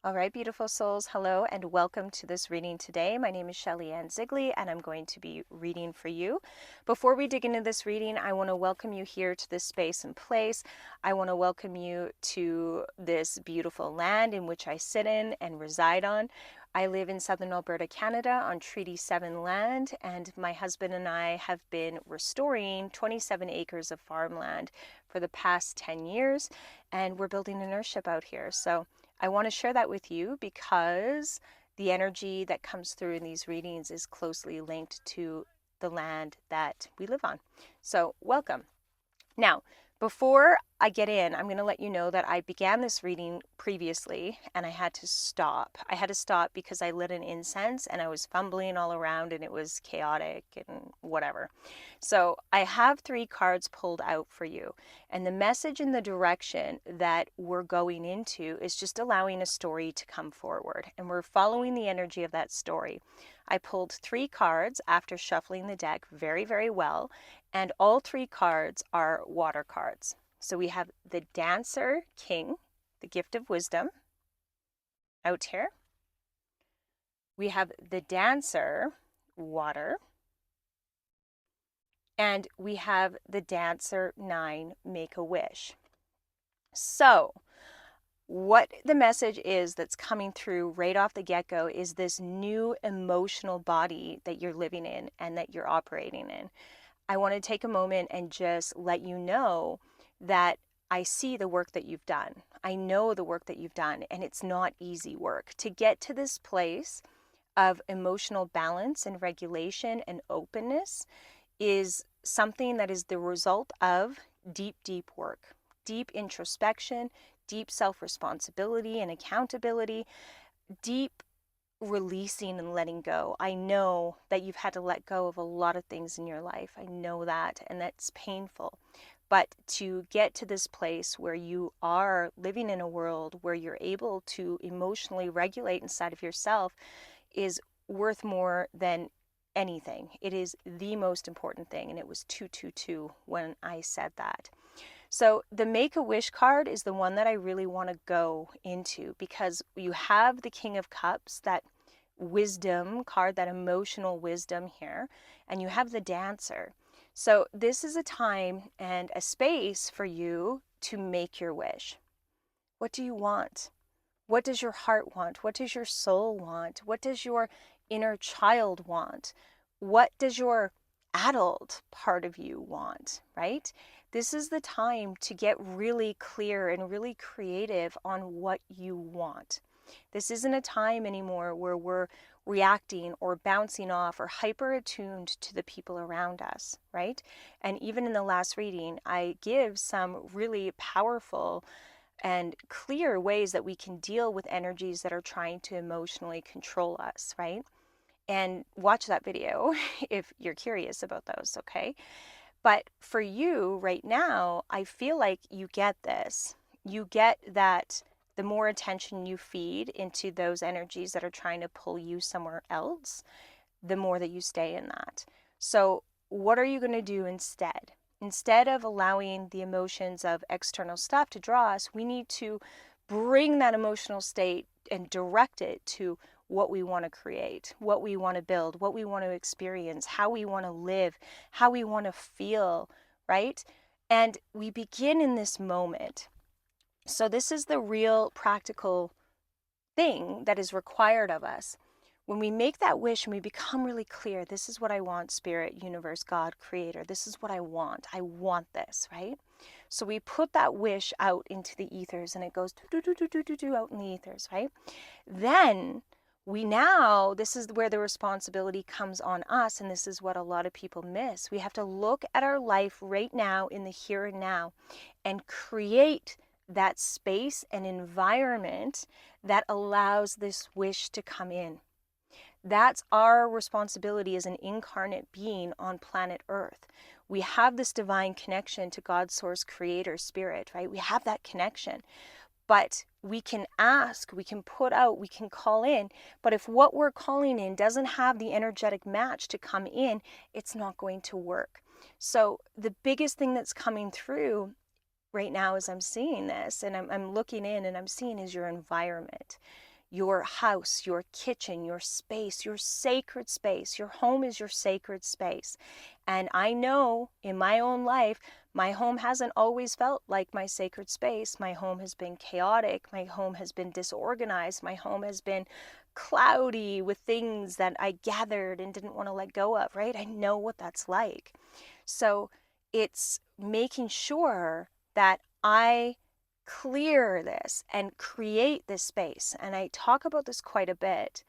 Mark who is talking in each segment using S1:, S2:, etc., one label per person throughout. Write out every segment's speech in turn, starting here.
S1: All right, beautiful souls, hello and welcome to this reading today. My name is Shelly Ann Zigley and I'm going to be reading for you. Before we dig into this reading, I want to welcome you here to this space and place. I want to welcome you to this beautiful land in which I sit in and reside on. I live in southern Alberta, Canada on Treaty 7 land, and my husband and I have been restoring 27 acres of farmland for the past 10 years, and we're building an earthship out here. So I want to share that with you because the energy that comes through in these readings is closely linked to the land that we live on. So, welcome. Now, before I get in, I'm going to let you know that I began this reading previously and I had to stop. I had to stop because I lit an incense and I was fumbling all around and it was chaotic and whatever. So I have 3 cards pulled out for you. And the message and the direction that we're going into is just allowing a story to come forward. And we're following the energy of that story. I pulled 3 cards after shuffling the deck very, very well. And all 3 cards are water cards. So we have the Dancer King, the gift of wisdom, out here. We have the Dancer, water. And we have the Dancer 9, make a wish. So what the message is that's coming through right off the get-go is this new emotional body that you're living in and that you're operating in. I want to take a moment and just let you know that I see the work that you've done. I know the work that you've done, and it's not easy work. To get to this place of emotional balance and regulation and openness is something that is the result of deep, deep work, deep introspection, deep self-responsibility and accountability, deep releasing and letting go. I know that you've had to let go of a lot of things in your life. I know that, and that's painful. But to get to this place where you are living in a world where you're able to emotionally regulate inside of yourself is worth more than anything. It is the most important thing, and it was 222 when I said that. So the Make-A-Wish card is the one that I really want to go into because you have the King of Cups, that wisdom card, that emotional wisdom here, and you have the Dancer. So this is a time and a space for you to make your wish. What do you want? What does your heart want? What does your soul want? What does your inner child want? What does your adult part of you want, right? This is the time to get really clear and really creative on what you want. This isn't a time anymore where we're reacting or bouncing off or hyper attuned to the people around us, right? And even in the last reading, I give some really powerful and clear ways that we can deal with energies that are trying to emotionally control us, right? And watch that video if you're curious about those, okay? But for you right now, I feel like you get this. You get that the more attention you feed into those energies that are trying to pull you somewhere else, the more that you stay in that. So, what are you going to do instead? Instead of allowing the emotions of external stuff to draw us, we need to bring that emotional state and direct it to what we want to create, what we want to build, what we want to experience, how we want to live, how we want to feel, right? And we begin in this moment. So, this is the real practical thing that is required of us. When we make that wish and we become really clear, this is what I want, Spirit, Universe, God, Creator, this is what I want. I want this, right? So we put that wish out into the ethers and it goes do, do, do, do, do, do, out in the ethers, right? Then this is where the responsibility comes on us, and this is what a lot of people miss. We have to look at our life right now in the here and now and create that space and environment that allows this wish to come in. That's our responsibility as an incarnate being on planet Earth. We have this divine connection to God, Source, Creator, Spirit, right? We have that connection. But we can ask, we can put out, we can call in. But if what we're calling in doesn't have the energetic match to come in, it's not going to work. So the biggest thing that's coming through right now as I'm seeing this and I'm looking in and I'm seeing is your environment. your house, your kitchen, your space, your sacred space. Your home is your sacred space. And I know in my own life, my home hasn't always felt like my sacred space. My home has been chaotic. My home has been disorganized. My home has been cloudy with things that I gathered and didn't want to let go of, right? I know what that's like. So it's making sure that I clear this and create this space. And I talk about this quite a bit.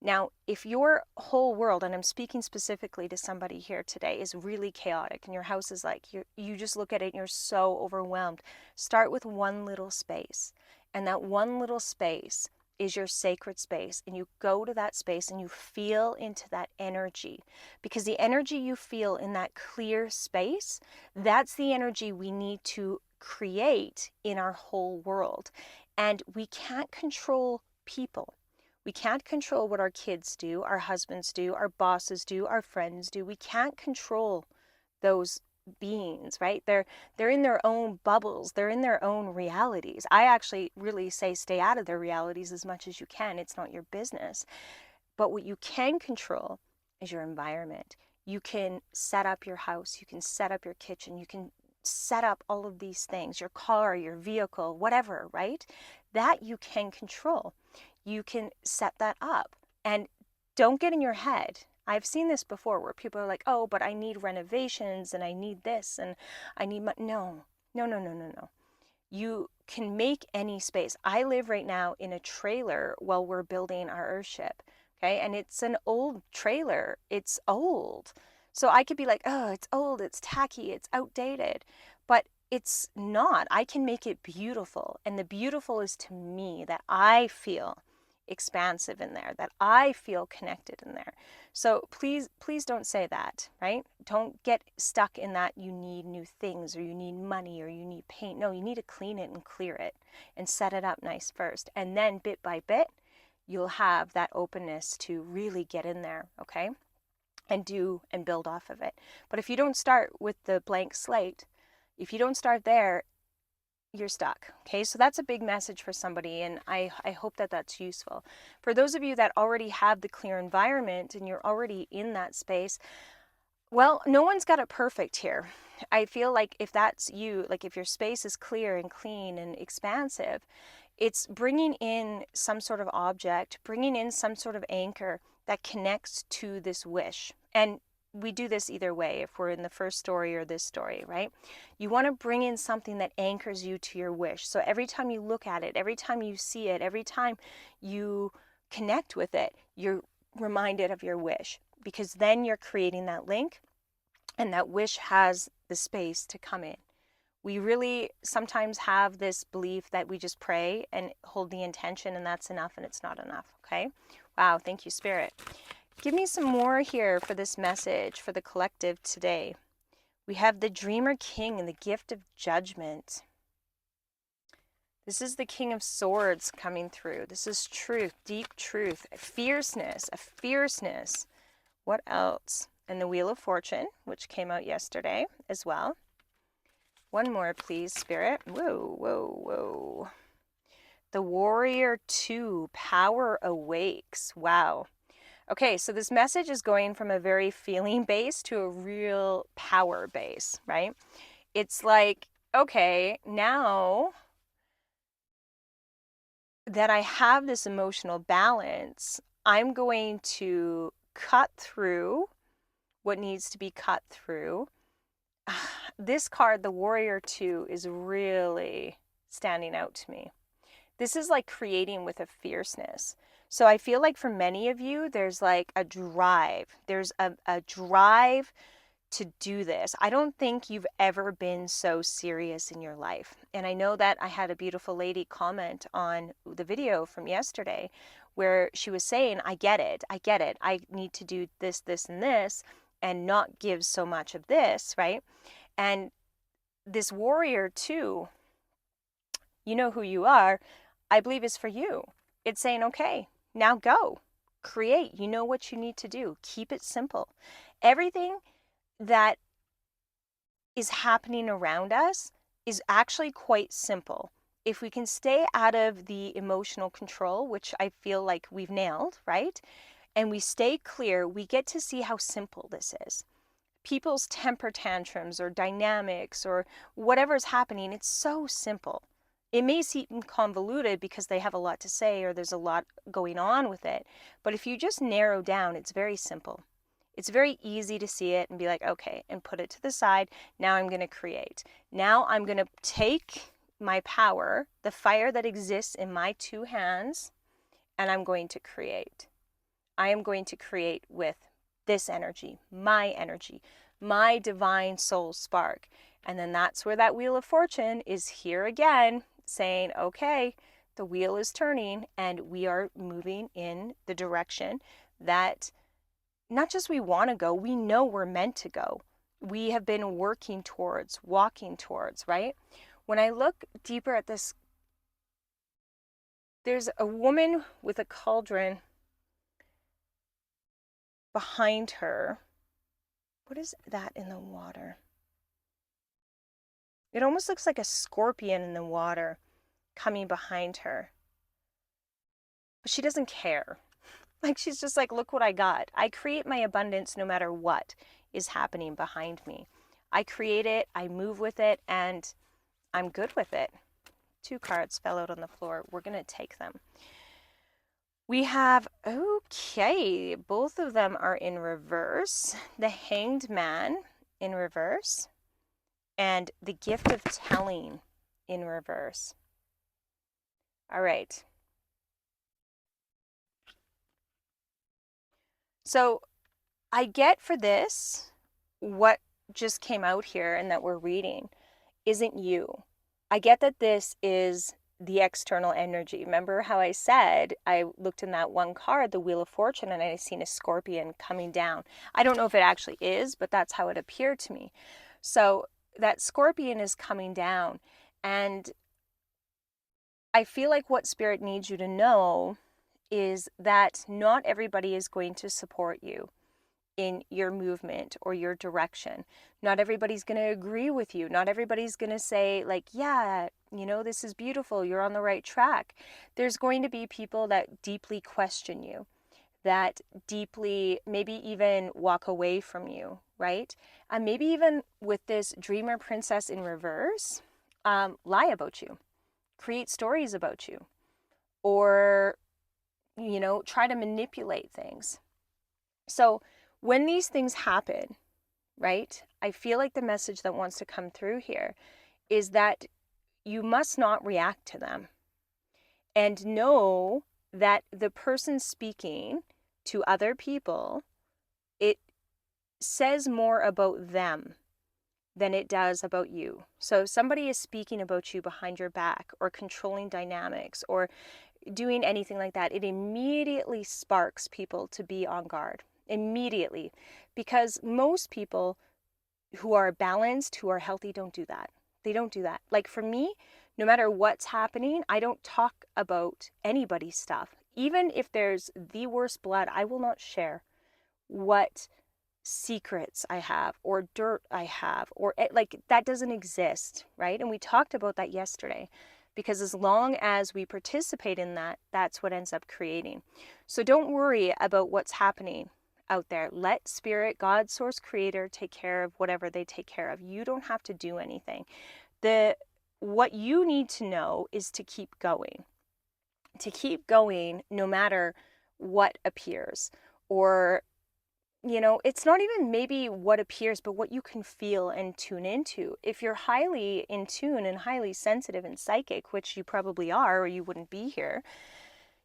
S1: Now, if your whole world, and I'm speaking specifically to somebody here today, is really chaotic and your house is like, you just look at it and you're so overwhelmed, start with one little space. And that one little space is your sacred space. And you go to that space and you feel into that energy. Because the energy you feel in that clear space, that's the energy we need to create in our whole world. And we can't control people. We can't control what our kids do, our husbands do, our bosses do, our friends do. We can't control those beings, right? They're in their own bubbles. They're in their own realities. I actually really say stay out of their realities as much as you can. It's not your business. But what you can control is your environment. You can set up your house. You can set up your kitchen. You can set up all of these things, your car, your vehicle, whatever, right? That you can control. You can set that up. And don't get in your head. I've seen this before where people are like, oh, but I need renovations and I need this and I need my... No, no, no, no, no, no. You can make any space. I live right now in a trailer while we're building our earthship. Okay. And it's an old trailer. It's old. So I could be like, oh, it's old, it's tacky, it's outdated. But it's not. I can make it beautiful. And the beautiful is to me that I feel expansive in there, that I feel connected in there. So please don't say that, right? Don't get stuck in that you need new things or you need money or you need paint. No, you need to clean it and clear it and set it up nice first. And then bit by bit, you'll have that openness to really get in there, okay? And do and build off of it. But if you don't start with the blank slate, if you don't start there, you're stuck. Okay, so that's a big message for somebody, and I hope that that's useful. For those of you that already have the clear environment and you're already in that space, well, no one's got it perfect here. I feel like if that's you, like if your space is clear and clean and expansive, it's bringing in some sort of object, bringing in some sort of anchor that connects to this wish. And we do this either way, if we're in the first story or this story, right? You want to bring in something that anchors you to your wish. So every time you look at it, every time you see it, every time you connect with it, you're reminded of your wish, because then you're creating that link and that wish has the space to come in. We really sometimes have this belief that we just pray and hold the intention and that's enough, and it's not enough, okay? Wow, thank you, Spirit. Give me some more here for this message for the collective today. We have the Dreamer King and the gift of judgment. This is the King of Swords coming through. This is truth, deep truth, a fierceness, a fierceness. What else? And the Wheel of Fortune, which came out yesterday as well. One more, please, Spirit. Whoa, whoa, whoa. The Warrior 2, Power Awakes. Wow. Okay, so this message is going from a very feeling base to a real power base, right? It's like, okay, now that I have this emotional balance, I'm going to cut through what needs to be cut through. This card, the Warrior 2, is really standing out to me. This is like creating with a fierceness. So I feel like for many of you, there's like a drive. There's a drive to do this. I don't think you've ever been so serious in your life. And I know that I had a beautiful lady comment on the video from yesterday where she was saying, I get it. I need to do this, this, and this and not give so much of this, right? And this Warrior 2, you know who you are, I believe is for you. It's saying, okay, now go, create. You know what you need to do. Keep it simple. Everything that is happening around us is actually quite simple. if we can stay out of the emotional control, which I feel like we've nailed, right? And we stay clear, we get to see how simple this is. People's temper tantrums or dynamics or whatever's happening, it's so simple. It may seem convoluted because they have a lot to say or there's a lot going on with it. But if you just narrow down, it's very simple. It's very easy to see it and be like, okay, and put it to the side. Now I'm going to create. Now I'm going to take my power, the fire that exists in my two hands, and I'm going to create. I am going to create with this energy, my divine soul spark. And then that's where that wheel of fortune is here again, saying, okay, the wheel is turning and we are moving in the direction that not just we want to go, we know we're meant to go. We have been working towards, walking towards, right? When I look deeper at this, there's a woman with a cauldron behind her. What is that in the water? It almost looks like a scorpion in the water coming behind her. But she doesn't care. Like she's just like, look what I got. I create my abundance no matter what is happening behind me. I create it, I move with it, and I'm good with it. 2 cards fell out on the floor. We're going to take them. We have, okay, both of them are in reverse. The Hanged Man in reverse and the Gift of Telling in reverse. All right. So I get for this, what just came out here and that we're reading isn't you. I get that this is the external energy. Remember how I said I looked in that one card, the Wheel of Fortune, and I seen a scorpion coming down. I don't know if it actually is, but that's how it appeared to me. So that scorpion is coming down, and I feel like what Spirit needs you to know is that not everybody is going to support you in your movement or your direction. Not everybody's going to agree with you. Not everybody's going to say, like, yeah, you know, this is beautiful. You're on the right track. There's going to be people that deeply question you, that deeply maybe even walk away from you, right? And maybe even with this Dreamer Princess in reverse, lie about you, create stories about you, or, you know, try to manipulate things. So when these things happen, right, I feel like the message that wants to come through here is that you must not react to them, and know that the person speaking to other people, it says more about them than it does about you. So if somebody is speaking about you behind your back or controlling dynamics or doing anything like that, it immediately sparks people to be on guard. Immediately. Because most people who are balanced, who are healthy, don't do that. They don't do that. Like for me, no matter what's happening, I don't talk about anybody's stuff. Even if there's the worst blood, I will not share what secrets I have or dirt I have, or like that doesn't exist, right? And we talked about that yesterday, because as long as we participate in that, that's what ends up creating. So don't worry about what's happening out there. Let Spirit, God, Source, Creator take care of whatever they take care of. You don't have to do anything. What you need to know is to keep going. To keep going no matter what appears, or you know, it's not even maybe what appears, but what you can feel and tune into. If you're highly in tune and highly sensitive and psychic, which you probably are, or you wouldn't be here,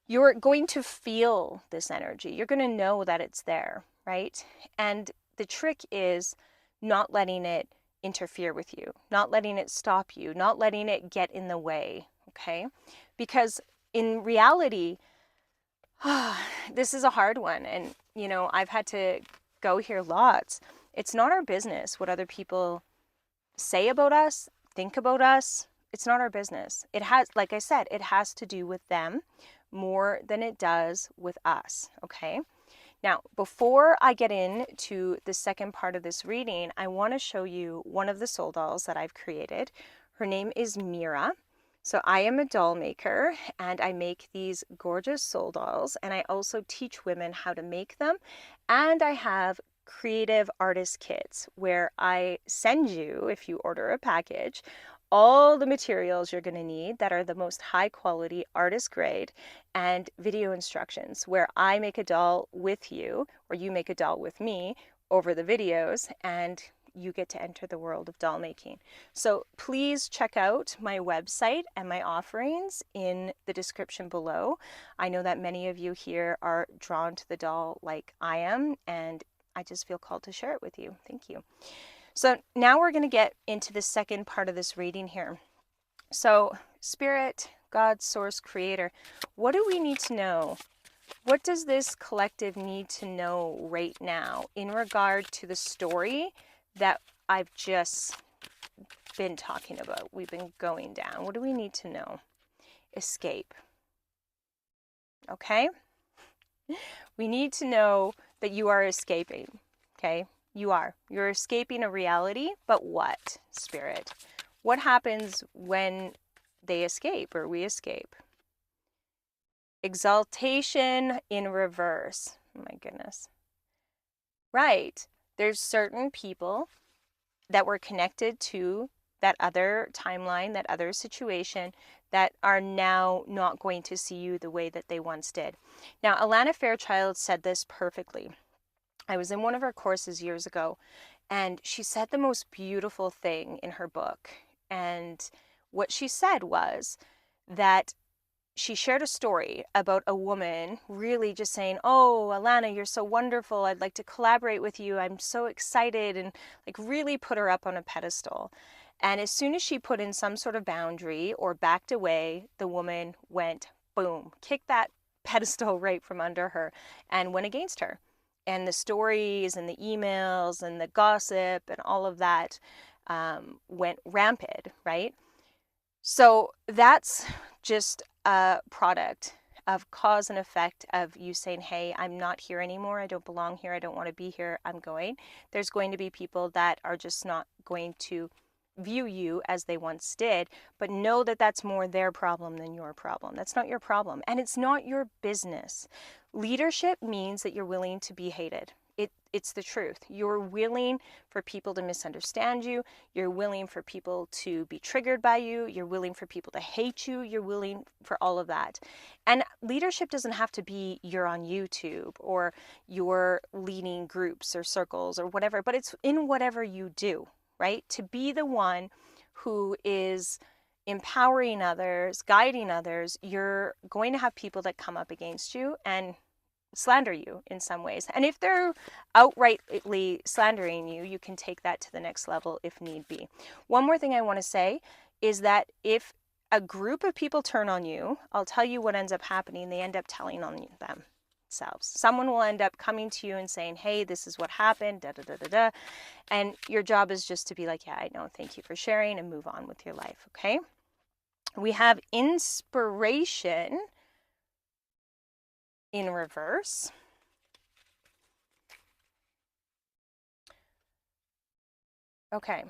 S1: you're going to feel this energy. You're going to know that it's there, right? And the trick is not letting it interfere with you, not letting it stop you, not letting it get in the way, okay? Because in reality, this is a hard one. And, you know, I've had to go here lots. It's not our business what other people say about us, think about us. It's not our business. It has, like I said, it has to do with them more than it does with us, okay? Now, before I get into the second part of this reading, I want to show you one of the soul dolls that I've created. Her name is Mira. So I am a doll maker, and I make these gorgeous soul dolls, and I also teach women how to make them. And I have creative artist kits where I send you, if you order a package, all the materials you're going to need that are the most high quality artist grade, and video instructions where I make a doll with you, or you make a doll with me over the videos, and you get to enter the world of doll making. So please check out my website and my offerings in the description below. I know that many of you here are drawn to the doll like I am, and I just feel called to share it with you. Thank you. So now we're going to get into the second part of this reading here. So Spirit, God, Source, Creator, what do we need to know? What does this collective need to know right now in regard to the story that I've just been talking about? We've been going down. What do we need to know? Escape. Okay? We need to know that you are escaping. Okay? You are. You're escaping a reality, but what, Spirit? What happens when they escape or we escape? Exaltation in reverse. Oh my goodness. Right. There's certain people that were connected to that other timeline, that other situation, that are now not going to see you the way that they once did. Now, Alana Fairchild said this perfectly. I was in one of her courses years ago, and she said the most beautiful thing in her book. And what she said was that she shared a story about a woman really just saying, "Oh, Alana, you're so wonderful. I'd like to collaborate with you. I'm so excited," and like really put her up on a pedestal. And as soon as she put in some sort of boundary or backed away, the woman went boom, kicked that pedestal right from under her and went against her. And the stories and the emails and the gossip and all of that went rampant, right? So that's just a product of cause and effect of you saying, hey, I'm not here anymore. I don't belong here. I don't want to be here. I'm going. There's going to be people that are just not going to view you as they once did, but know that that's more their problem than your problem. That's not your problem, and it's not your business. Leadership means that you're willing to be hated. It's the truth. You're willing for people to misunderstand you. You're willing for people to be triggered by you. You're willing for people to hate you. You're willing for all of that. And leadership doesn't have to be you're on YouTube or you're leading groups or circles or whatever, but it's in whatever you do, right? To be the one who is empowering others, guiding others, you're going to have people that come up against you and slander you in some ways. And if they're outrightly slandering you, you can take that to the next level if need be. One more thing I want to say is that if a group of people turn on you, I'll tell you what ends up happening. They end up telling on themselves. Someone will end up coming to you and saying, hey, this is what happened, da da da da da. And your job is just to be like, yeah, I know, thank you for sharing, and move on with your life, okay? We have inspiration in reverse. Okay,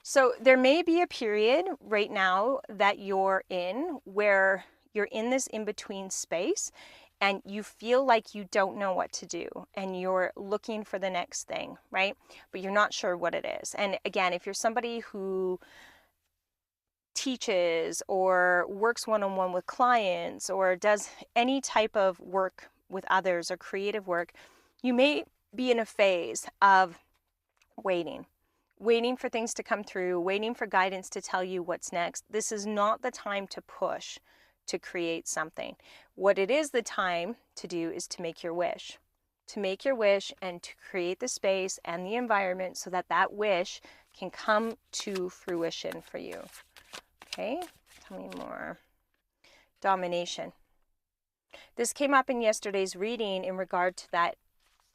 S1: so there may be a period right now that you're in where you're in this in-between space and you feel like you don't know what to do and you're looking for the next thing, right? But you're not sure what it is. And again, if you're somebody who teaches or works one-on-one with clients or does any type of work with others or creative work, you may be in a phase of waiting for things to come through, waiting for guidance to tell you what's next. This is not the time to push to create something. What it is the time to do is to make your wish. To make your wish and to create the space and the environment so that that wish can come to fruition for you. Okay, tell me more. Domination. This came up in yesterday's reading in regard to that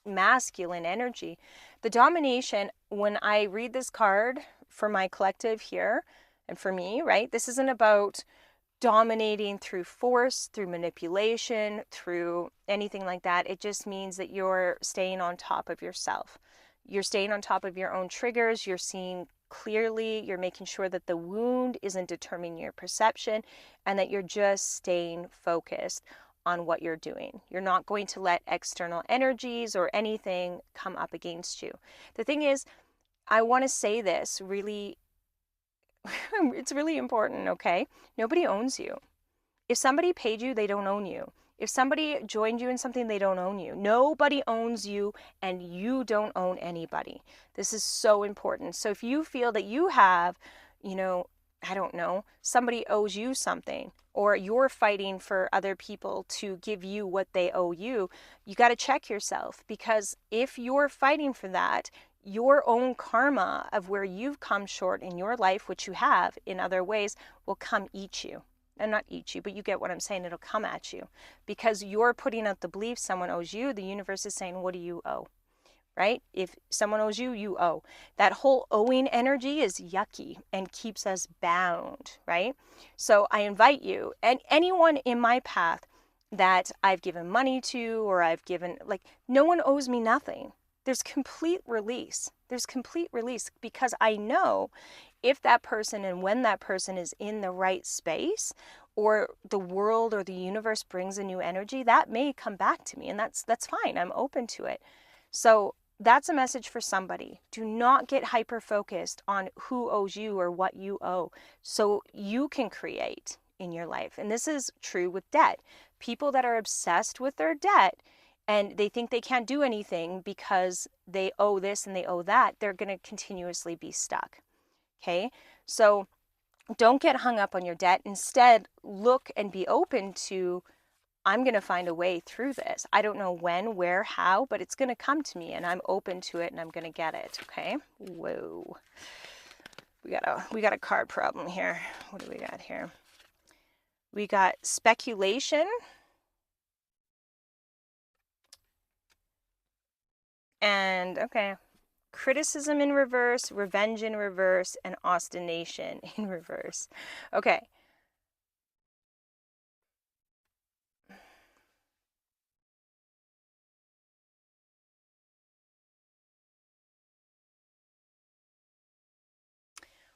S1: masculine energy. The domination, when I read this card for my collective here and for me, right, this isn't about dominating through force, through manipulation, through anything like that. It just means that you're staying on top of yourself. You're staying on top of your own triggers. You're seeing clearly. You're making sure that the wound isn't determining your perception and that you're just staying focused on what you're doing. You're not going to let external energies or anything come up against you. The thing is, I want to say this really, it's really important, okay? Nobody owns you. If somebody paid you, they don't own you. If somebody joined you in something, they don't own you. Nobody owns you, and you don't own anybody. This is so important. So if you feel that you have, I don't know, somebody owes you something, or you're fighting for other people to give you what they owe you, you got to check yourself, because if you're fighting for that, your own karma of where you've come short in your life, which you have in other ways, will come eat you. And not eat you, but you get what I'm saying. It'll come at you because you're putting out the belief someone owes you. The universe is saying, what do you owe? Right? If someone owes you, you owe. That whole owing energy is yucky and keeps us bound, right? So I invite you and anyone in my path that I've given money to, or I've given, like, no one owes me nothing. There's complete release. There's complete release because I know if that person and when that person is in the right space, or the world or the universe brings a new energy, that may come back to me, and that's fine. I'm open to it. So that's a message for somebody. Do not get hyper focused on who owes you or what you owe, so you can create in your life. And this is true with debt. People that are obsessed with their debt and they think they can't do anything because they owe this and they owe that, they're going to continuously be stuck. Okay, so don't get hung up on your debt. Instead, look and be open to, I'm going to find a way through this. I don't know when, where, how, but it's going to come to me and I'm open to it and I'm going to get it. Okay. Whoa. We got a card problem here. What do we got here? We got speculation. And okay. Criticism in reverse, revenge in reverse, and ostination in reverse. Okay.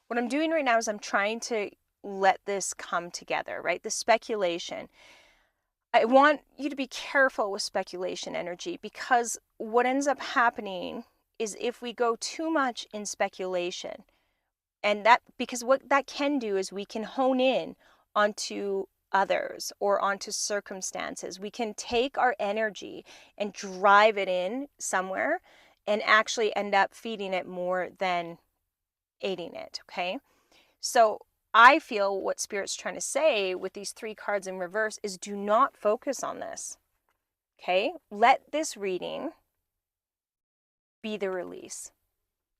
S1: What I'm doing right now is I'm trying to let this come together, right? The speculation. I want you to be careful with speculation energy, because what ends up happening is if we go too much in speculation, and that, because what that can do is we can hone in onto others or onto circumstances. We can take our energy and drive it in somewhere and actually end up feeding it more than aiding it, okay? So I feel what Spirit's trying to say with these three cards in reverse is, do not focus on this, okay? Let this reading be the release.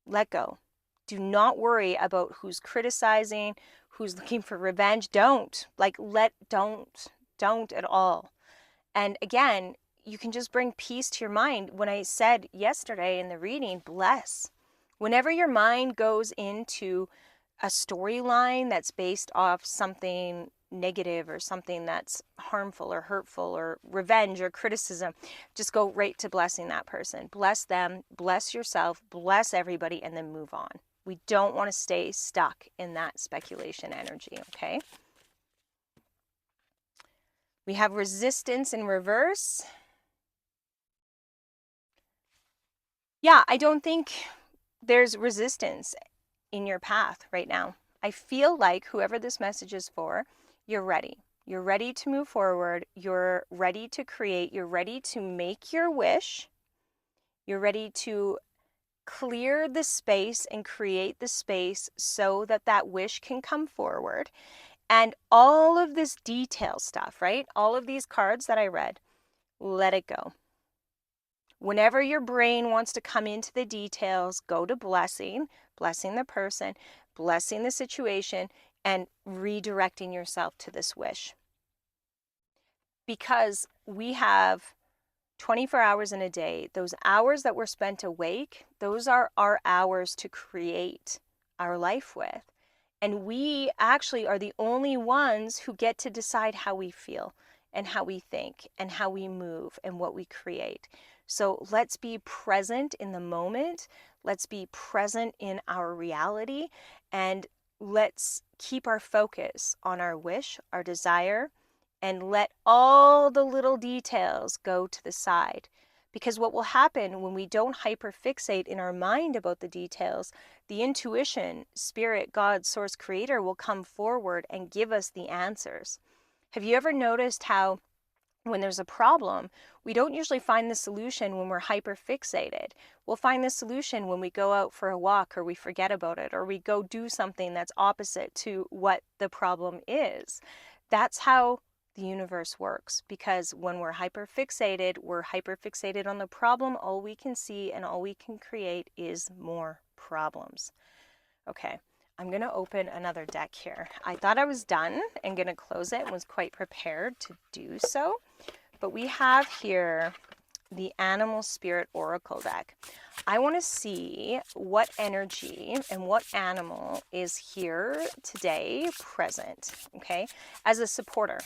S1: Let go. Do not worry about who's criticizing, who's looking for revenge. Don't at all. And again, you can just bring peace to your mind. When I said yesterday in the reading, bless. Whenever your mind goes into a storyline that's based off something negative or something that's harmful or hurtful or revenge or criticism, just go right to blessing that person. Bless them, bless yourself, bless everybody, and then move on. We don't want to stay stuck in that speculation energy, okay? We have resistance in reverse. Yeah, I don't think there's resistance in your path right now. I feel like whoever this message is for, you're ready. You're ready to move forward. You're ready to create. You're ready to make your wish. You're ready to clear the space and create the space so that that wish can come forward. And all of this detail stuff, right? All of these cards that I read, let it go. Whenever your brain wants to come into the details, go to blessing the person, blessing the situation, and redirecting yourself to this wish. Because we have 24 hours in a day. Those hours that we're spent awake, those are our hours to create our life with. And we actually are the only ones who get to decide how we feel and how we think and how we move and what we create. So let's be present in the moment. Let's be present in our reality, and let's keep our focus on our wish, our desire, and let all the little details go to the side. Because what will happen when we don't hyperfixate in our mind about the details, the intuition, spirit, God, source, creator will come forward and give us the answers. Have you ever noticed how when there's a problem, we don't usually find the solution when we're hyperfixated? We'll find the solution when we go out for a walk, or we forget about it, or we go do something that's opposite to what the problem is. That's how the universe works, because when we're hyperfixated on the problem. All we can see and all we can create is more problems. Okay, I'm going to open another deck here. I thought I was done and going to close it and was quite prepared to do so. But we have here the Animal Spirit Oracle deck. I want to see what energy and what animal is here today present, okay, as a supporter.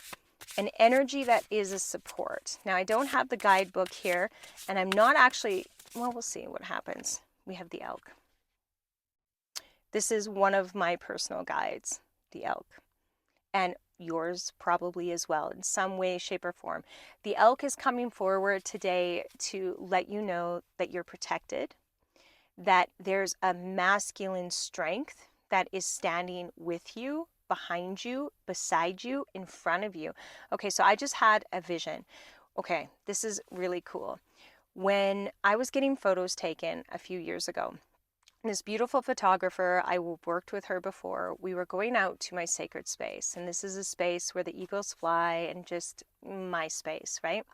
S1: An energy that is a support. Now, I don't have the guidebook here, and I'm not actually, well, we'll see what happens. We have the elk. This is one of my personal guides, the elk, and yours probably as well in some way, shape, or form. The elk is coming forward today to let you know that you're protected, that there's a masculine strength that is standing with you, behind you, beside you, in front of you. Okay, so I just had a vision. Okay, this is really cool. When I was getting photos taken a few years ago, this beautiful photographer, I worked with her before, we were going out to my sacred space. And this is a space where the eagles fly, and just my space, right?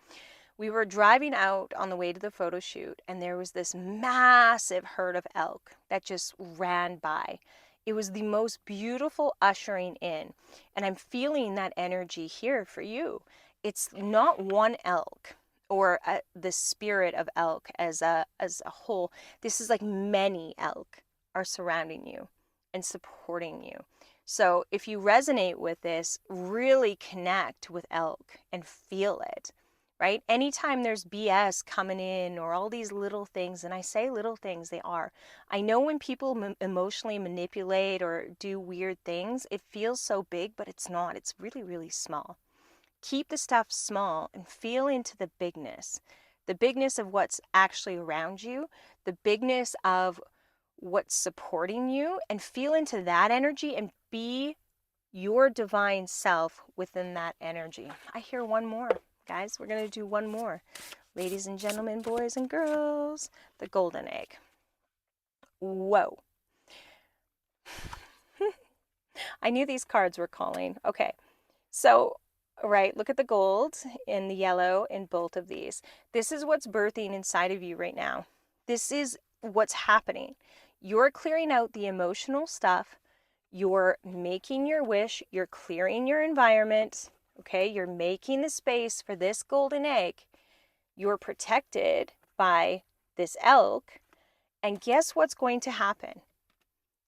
S1: We were driving out on the way to the photo shoot, and there was this massive herd of elk that just ran by. It was the most beautiful ushering in. And I'm feeling that energy here for you. It's not one elk or the spirit of elk as a whole. This is like many elk are surrounding you and supporting you. So if you resonate with this, really connect with elk and feel it, right? Anytime there's BS coming in or all these little things, and I say little things, they are. I know when people emotionally manipulate or do weird things, it feels so big, but it's not. It's really, really small. Keep the stuff small and feel into the bigness of what's actually around you, the bigness of what's supporting you, and feel into that energy and be your divine self within that energy. I hear one more. Guys, we're going to do one more. Ladies and gentlemen, boys and girls, the golden egg. Whoa. I knew these cards were calling. Okay, so, right, look at the gold and the yellow in both of these. This is what's birthing inside of you right now. This is what's happening. You're clearing out the emotional stuff. You're making your wish. You're clearing your environment. Okay, you're making the space for this golden egg. You're protected by this elk. And guess what's going to happen?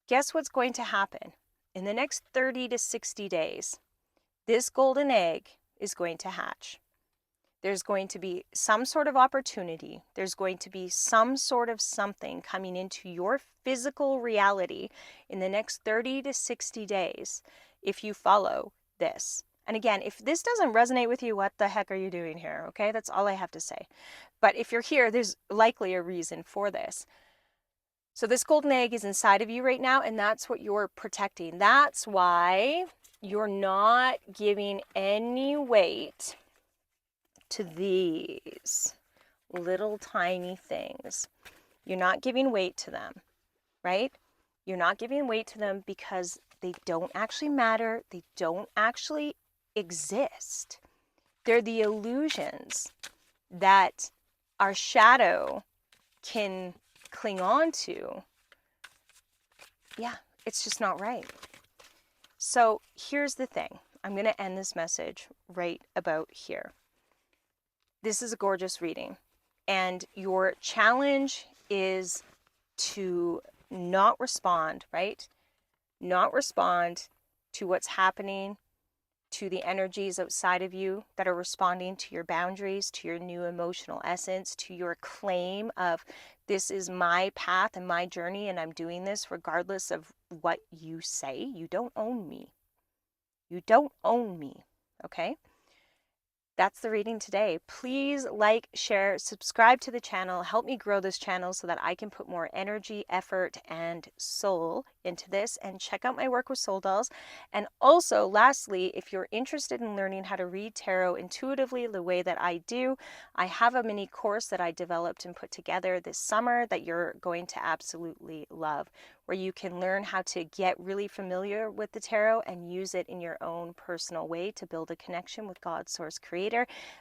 S1: Guess what's going to happen? In the next 30 to 60 days, this golden egg is going to hatch. There's going to be some sort of opportunity. There's going to be some sort of something coming into your physical reality in the next 30 to 60 days if you follow this. And again, if this doesn't resonate with you, what the heck are you doing here? Okay, that's all I have to say. But if you're here, there's likely a reason for this. So this golden egg is inside of you right now, and that's what you're protecting. That's why you're not giving any weight to these little tiny things. You're not giving weight to them, right? You're not giving weight to them because they don't actually matter. They don't actually exist. They're the illusions that our shadow can cling on to. Yeah, it's just not right. So here's the thing. I'm going to end this message right about here. This is a gorgeous reading, and your challenge is to not respond, right? Not respond to what's happening to the energies outside of you that are responding to your boundaries, to your new emotional essence, to your claim of this is my path and my journey, and I'm doing this regardless of what you say. You don't own me. You don't own me. Okay? That's the reading today. Please like, share, subscribe to the channel. Help me grow this channel so that I can put more energy, effort, and soul into this. And check out my work with soul dolls. And also, lastly, if you're interested in learning how to read tarot intuitively the way that I do, I have a mini course that I developed and put together this summer that you're going to absolutely love, where you can learn how to get really familiar with the tarot and use it in your own personal way to build a connection with God, Source, Creator.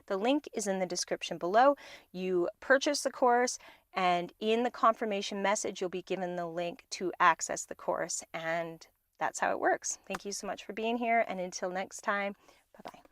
S1: The link is in the description below. You purchase the course, and in the confirmation message, you'll be given the link to access the course. And that's how it works. Thank you so much for being here. And until next time, bye-bye.